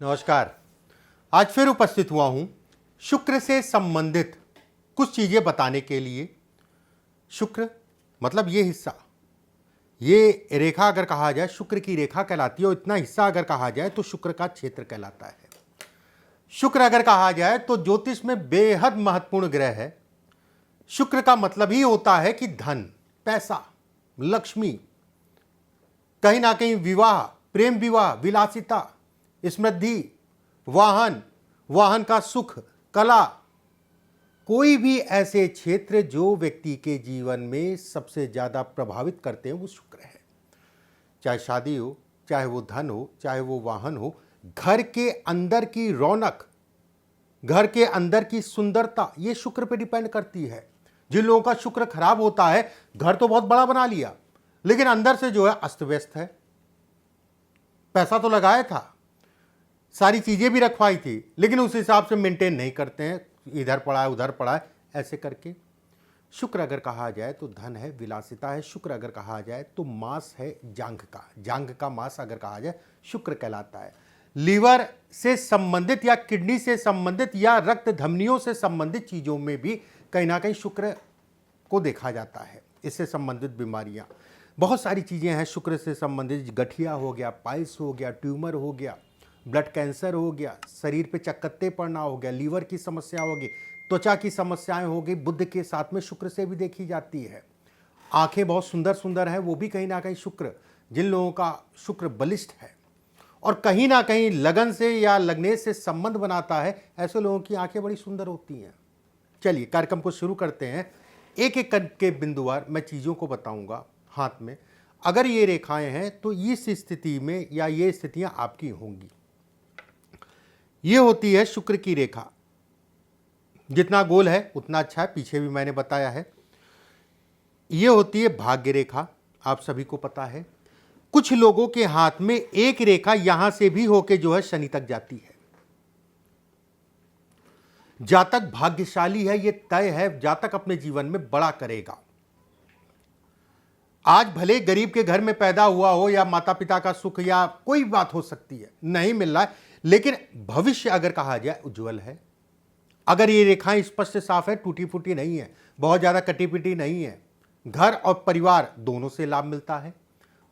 नमस्कार। आज फिर उपस्थित हुआ हूं शुक्र से संबंधित कुछ चीजें बताने के लिए। शुक्र मतलब ये हिस्सा, ये रेखा अगर कहा जाए शुक्र की रेखा कहलाती है, और इतना हिस्सा अगर कहा जाए तो शुक्र का क्षेत्र कहलाता है। शुक्र अगर कहा जाए तो ज्योतिष में बेहद महत्वपूर्ण ग्रह है। शुक्र का मतलब ही होता है कि धन, पैसा, लक्ष्मी, कहीं ना कहीं विवाह, प्रेम विवाह, विलासिता, समृद्धि, वाहन, वाहन का सुख, कला, कोई भी ऐसे क्षेत्र जो व्यक्ति के जीवन में सबसे ज्यादा प्रभावित करते हैं वो शुक्र है। चाहे शादी हो, चाहे वो धन हो, चाहे वो वाहन हो, घर के अंदर की रौनक, घर के अंदर की सुंदरता, ये शुक्र पे डिपेंड करती है। जिन लोगों का शुक्र खराब होता है, घर तो बहुत बड़ा बना लिया लेकिन अंदर से जो है अस्त व्यस्त है। पैसा तो लगाया था, सारी चीजें भी रखवाई थी, लेकिन उस हिसाब से मेंटेन नहीं करते हैं, इधर पड़ा है उधर पड़ा है ऐसे करके। शुक्र अगर कहा जाए तो धन है, विलासिता है। शुक्र अगर कहा जाए तो मांस है, जांघ का मांस अगर कहा जाए शुक्र कहलाता है। लीवर से संबंधित या किडनी से संबंधित या रक्त धमनियों से संबंधित चीजों में भी कहीं ना कहीं शुक्र को देखा जाता है। इससे संबंधित बीमारियां, बहुत सारी चीजें हैं शुक्र से संबंधित। गठिया हो गया, पाइल्स हो गया, ट्यूमर हो गया, ब्लड कैंसर हो गया, शरीर पे चक्कते पड़ना हो गया, लीवर की समस्या होगी, त्वचा की समस्याएं होगी, बुद्ध के साथ में शुक्र से भी देखी जाती है। आंखें बहुत सुंदर सुंदर है, वो भी कहीं ना कहीं शुक्र, जिन लोगों का शुक्र बलिष्ठ है और कहीं ना कहीं लगन से या लगने से संबंध बनाता है, ऐसे लोगों की आंखें बड़ी सुंदर होती हैं। चलिए कार्यक्रम को शुरू करते हैं। एक एक करके बिंदुवार मैं चीज़ों को बताऊंगा हाथ में। अगर ये रेखाएं हैं तो इस स्थिति में या ये स्थितियां आपकी होंगी। ये होती है शुक्र की रेखा, जितना गोल है उतना अच्छा है, पीछे भी मैंने बताया है। ये होती है भाग्य रेखा, आप सभी को पता है। कुछ लोगों के हाथ में एक रेखा यहां से भी होके जो है शनि तक जाती है। जातक भाग्यशाली है, ये तय है, जातक अपने जीवन में बड़ा करेगा। आज भले गरीब के घर में पैदा हुआ हो या माता पिता का सुख या कोई बात हो सकती है, नहीं मिल रहा है, लेकिन भविष्य अगर कहा जाए उज्जवल है। अगर ये रेखाएं स्पष्ट साफ है, टूटी फूटी नहीं है, बहुत ज्यादा कटी पिटी नहीं है, घर और परिवार दोनों से लाभ मिलता है।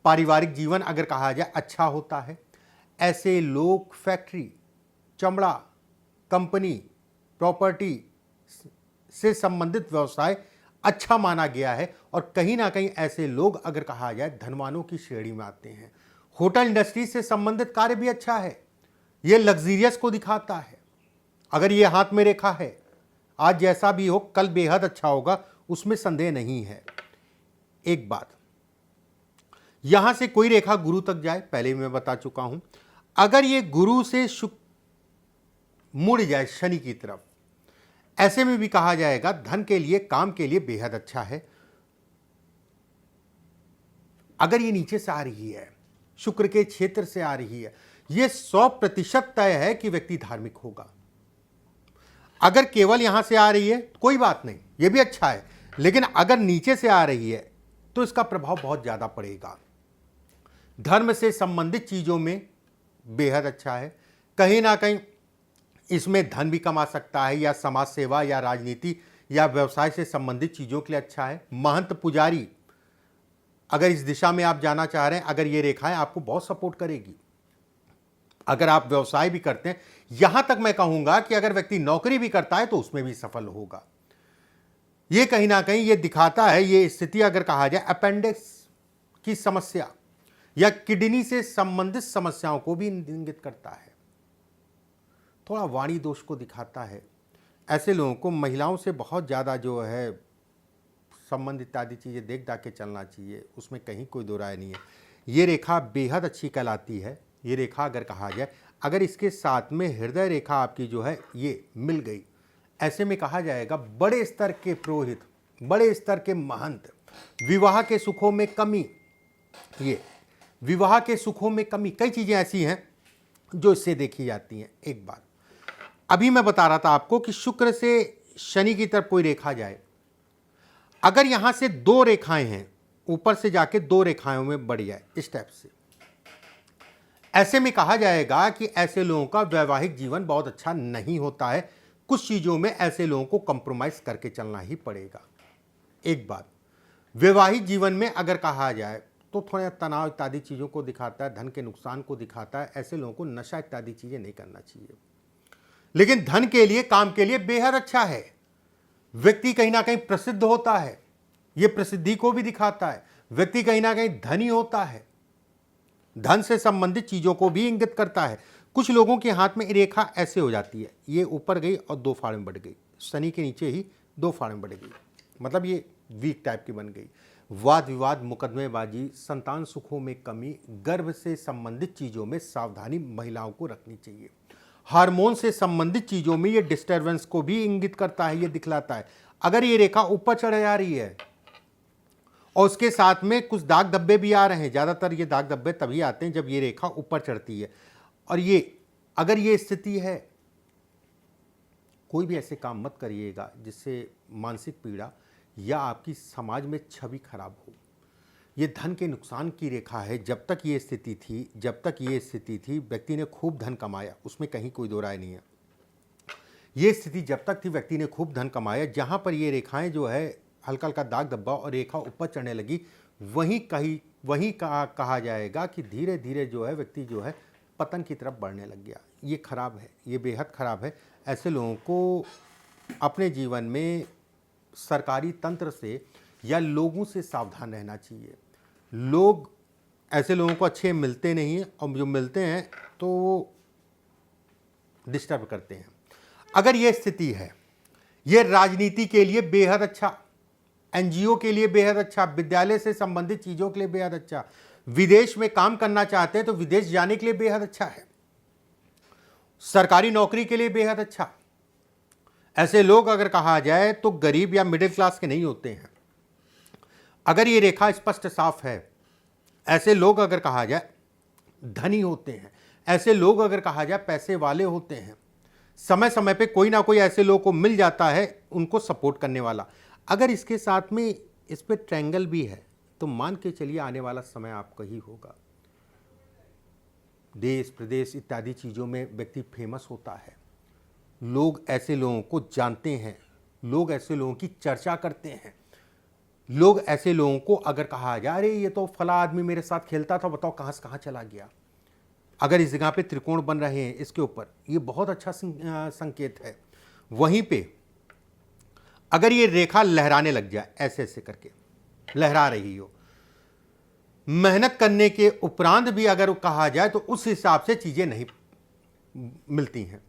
पारिवारिक जीवन अगर कहा जाए अच्छा होता है। ऐसे लोग फैक्ट्री, चमड़ा, कंपनी, प्रॉपर्टी से संबंधित व्यवसाय अच्छा माना गया है, और कहीं ना कहीं ऐसे लोग अगर कहा जाए धनवानों की श्रेणी में आते हैं। होटल इंडस्ट्री से संबंधित कार्य भी अच्छा है, यह लग्जरियस को दिखाता है। अगर यह हाथ में रेखा है, आज जैसा भी हो कल बेहद अच्छा होगा, उसमें संदेह नहीं है। एक बात, यहां से कोई रेखा गुरु तक जाए, पहले मैं बता चुका हूं। अगर यह गुरु से मुड़ जाए शनि की तरफ, ऐसे में भी कहा जाएगा धन के लिए, काम के लिए बेहद अच्छा है। अगर ये नीचे से आ रही है, शुक्र के क्षेत्र से आ रही है, यह 100% तय है कि व्यक्ति धार्मिक होगा। अगर केवल यहां से आ रही है कोई बात नहीं, यह भी अच्छा है, लेकिन अगर नीचे से आ रही है तो इसका प्रभाव बहुत ज्यादा पड़ेगा। धर्म से संबंधित चीजों में बेहद अच्छा है, कहीं ना कहीं इसमें धन भी कमा सकता है, या समाज सेवा या राजनीति या व्यवसाय से संबंधित चीजों के लिए अच्छा है। महंत पुजारी, अगर इस दिशा में आप जाना चाह रहे हैं, अगर ये रेखाएं आपको बहुत सपोर्ट करेगी। अगर आप व्यवसाय भी करते हैं, यहां तक मैं कहूंगा कि अगर व्यक्ति नौकरी भी करता है तो उसमें भी सफल होगा। यह कहीं ना कहीं यह दिखाता है, यह स्थिति अगर कहा जाए अपेंडिक्स की समस्या या किडनी से संबंधित समस्याओं को भी इंगित करता है। थोड़ा वाणी दोष को दिखाता है। ऐसे लोगों को महिलाओं से बहुत ज़्यादा जो है संबंध इत्यादि चीज़ें देख दाख के चलना चाहिए, उसमें कहीं कोई दो राय नहीं है। ये रेखा बेहद अच्छी कहलाती है। ये रेखा अगर कहा जाए, अगर इसके साथ में हृदय रेखा आपकी जो है ये मिल गई, ऐसे में कहा जाएगा बड़े स्तर के पुरोहित, बड़े स्तर के महंत, विवाह के सुखों में कमी, ये विवाह के सुखों में कमी, कई चीज़ें ऐसी हैं जो इससे देखी जाती हैं। एक बात अभी मैं बता रहा था आपको कि शुक्र से शनि की तरफ कोई रेखा जाए, अगर यहां से दो रेखाएं हैं, ऊपर से जाके दो रेखाओं में बढ़ जाए, इस टाइप से ऐसे में कहा जाएगा कि ऐसे लोगों का वैवाहिक जीवन बहुत अच्छा नहीं होता है। कुछ चीज़ों में ऐसे लोगों को कंप्रोमाइज करके चलना ही पड़ेगा। एक बात, वैवाहिक जीवन में अगर कहा जाए तो थोड़ा तनाव इत्यादि चीज़ों को दिखाता है, धन के नुकसान को दिखाता है। ऐसे लोगों को नशा इत्यादि चीज़ें नहीं करना चाहिए। लेकिन धन के लिए, काम के लिए बेहद अच्छा है। व्यक्ति कहीं ना कहीं प्रसिद्ध होता है, यह प्रसिद्धि को भी दिखाता है। व्यक्ति कहीं ना कहीं धनी होता है, धन से संबंधित चीजों को भी इंगित करता है। कुछ लोगों के हाथ में रेखा ऐसे हो जाती है, ये ऊपर गई और 2 फाड़ में बढ़ गई, शनि के नीचे ही 2 फाड़ में बढ़ गई, मतलब ये वीक टाइप की बन गई। वाद विवाद, मुकदमेबाजी, संतान सुखों में कमी, गर्भ से संबंधित चीजों में सावधानी महिलाओं को रखनी चाहिए। हार्मोन से संबंधित चीजों में ये डिस्टर्बेंस को भी इंगित करता है, ये दिखलाता है। अगर ये रेखा ऊपर चढ़ जा रही है और उसके साथ में कुछ दाग धब्बे भी आ रहे हैं, ज़्यादातर ये दाग धब्बे तभी आते हैं जब ये रेखा ऊपर चढ़ती है। और ये अगर ये स्थिति है, कोई भी ऐसे काम मत करिएगा जिससे मानसिक पीड़ा या आपकी समाज में छवि खराब हो। ये धन के नुकसान की रेखा है। जब तक ये स्थिति थी, व्यक्ति ने खूब धन कमाया, उसमें कहीं कोई दो राय नहीं है। ये स्थिति जब तक थी, व्यक्ति ने खूब धन कमाया। जहां पर ये रेखाएं जो है हल्का हल्का दाग धब्बा और रेखा ऊपर चढ़ने लगी, वहीं कहा जाएगा कि धीरे धीरे जो है व्यक्ति जो है पतन की तरफ बढ़ने लग गया। ये खराब है, ये बेहद खराब है। ऐसे लोगों को अपने जीवन में सरकारी तंत्र से या लोगों से सावधान रहना चाहिए। लोग ऐसे लोगों को अच्छे मिलते नहीं हैं, और जो मिलते हैं तो वो डिस्टर्ब करते हैं। अगर ये स्थिति है, ये राजनीति के लिए बेहद अच्छा, एनजीओ के लिए बेहद अच्छा, विद्यालय से संबंधित चीज़ों के लिए बेहद अच्छा, विदेश में काम करना चाहते हैं तो विदेश जाने के लिए बेहद अच्छा है, सरकारी नौकरी के लिए बेहद अच्छा। ऐसे लोग अगर कहा जाए तो गरीब या मिडिल क्लास के नहीं होते हैं। अगर ये रेखा स्पष्ट साफ है, ऐसे लोग अगर कहा जाए धनी होते हैं, ऐसे लोग अगर कहा जाए पैसे वाले होते हैं। समय समय पे कोई ना कोई ऐसे लोग को मिल जाता है उनको सपोर्ट करने वाला। अगर इसके साथ में इस पे ट्रायंगल भी है तो मान के चलिए आने वाला समय आपका ही होगा। देश प्रदेश इत्यादि चीज़ों में व्यक्ति फेमस होता है, लोग ऐसे लोगों को जानते हैं, लोग ऐसे लोगों की चर्चा करते हैं। लोग ऐसे लोगों को अगर कहा जाए अरे ये तो फला आदमी मेरे साथ खेलता था, बताओ कहाँ से कहाँ चला गया। अगर इस जगह पे त्रिकोण बन रहे हैं इसके ऊपर, ये बहुत अच्छा संकेत है। वहीं पे अगर ये रेखा लहराने लग जाए, ऐसे ऐसे करके लहरा रही हो, मेहनत करने के उपरांत भी अगर कहा जाए तो उस हिसाब से चीज़ें नहीं मिलती हैं।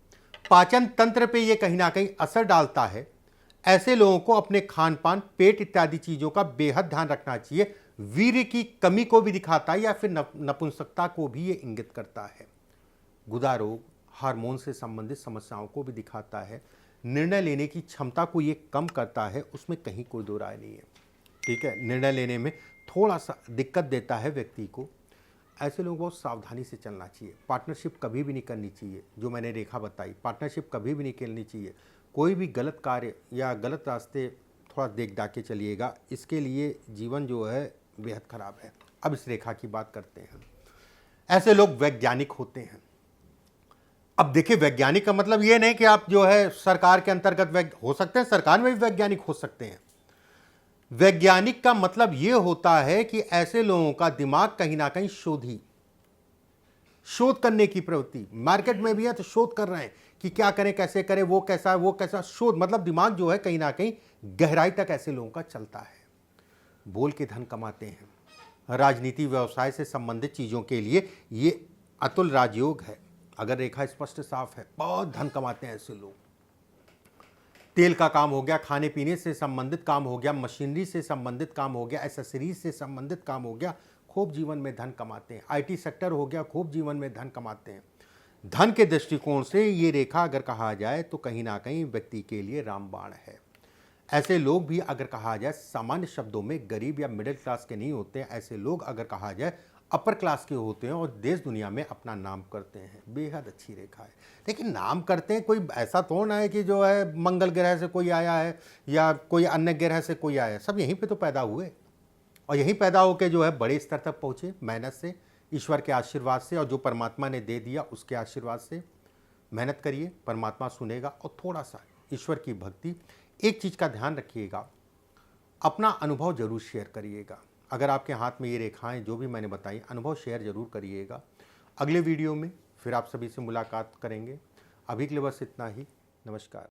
पाचन तंत्र पे ये कहीं ना कहीं असर डालता है। ऐसे लोगों को अपने खान पान, पेट इत्यादि चीज़ों का बेहद ध्यान रखना चाहिए। वीर्य की कमी को भी दिखाता है या फिर नपुंसकता को भी ये इंगित करता है। गुदा रोग, हार्मोन से संबंधित समस्याओं को भी दिखाता है। निर्णय लेने की क्षमता को ये कम करता है, उसमें कहीं कोई दो राय नहीं है। ठीक है, निर्णय लेने में थोड़ा सा दिक्कत देता है व्यक्ति को। ऐसे लोगों को सावधानी से चलना चाहिए। पार्टनरशिप कभी भी नहीं करनी चाहिए, जो मैंने रेखा बताई, पार्टनरशिप कभी भी नहीं करनी चाहिए। कोई भी गलत कार्य या गलत रास्ते थोड़ा देख दाख के चलिएगा, इसके लिए जीवन जो है बेहद खराब है। अब इस रेखा की बात करते हैं। ऐसे लोग वैज्ञानिक होते हैं। अब देखिए, वैज्ञानिक का मतलब ये नहीं कि आप जो है सरकार के अंतर्गत हो सकते हैं, सरकार में भी वैज्ञानिक हो सकते हैं। वैज्ञानिक का मतलब ये होता है कि ऐसे लोगों का दिमाग कहीं ना कहीं शोध करने की प्रवृत्ति, मार्केट में भी है तो शोध कर रहे हैं कि क्या करें, कैसे करें, वो कैसा शोध, मतलब दिमाग जो है कहीं ना कहीं गहराई तक ऐसे लोगों का चलता है। बोल के धन कमाते हैं। राजनीति व्यवसाय से संबंधित चीज़ों के लिए ये अतुल राजयोग है। अगर रेखा स्पष्ट साफ है, बहुत धन कमाते हैं ऐसे लोग। तेल का काम हो गया, खाने पीने से संबंधित काम हो गया, मशीनरी से संबंधित काम हो गया, एसेसरीज से संबंधित काम हो गया, खूब जीवन में धन कमाते हैं। आईटी सेक्टर हो गया, खूब जीवन में धन कमाते हैं। धन के दृष्टिकोण से ये रेखा अगर कहा जाए तो कहीं ना कहीं व्यक्ति के लिए रामबाण है। ऐसे लोग भी अगर कहा जाए सामान्य शब्दों में गरीब या मिडिल क्लास के नहीं होते हैं। ऐसे लोग अगर कहा जाए अपर क्लास के होते हैं और देश दुनिया में अपना नाम करते हैं। बेहद अच्छी रेखा है। लेकिन नाम करते हैं, कोई ऐसा तो ना है कि जो है मंगल ग्रह से कोई आया है या कोई अन्य ग्रह से कोई आया है। सब यहीं पे तो पैदा हुए और यहीं पैदा होकर जो है बड़े स्तर तक पहुँचे मेहनत से। ईश्वर के आशीर्वाद से और जो परमात्मा ने दे दिया उसके आशीर्वाद से मेहनत करिए, परमात्मा सुनेगा। और थोड़ा सा ईश्वर की भक्ति, एक चीज़ का ध्यान रखिएगा, अपना अनुभव जरूर शेयर करिएगा। अगर आपके हाथ में ये रेखाएं जो भी मैंने बताई, अनुभव शेयर जरूर करिएगा। अगले वीडियो में फिर आप सभी से मुलाकात करेंगे। अभी के लिए बस इतना ही। नमस्कार।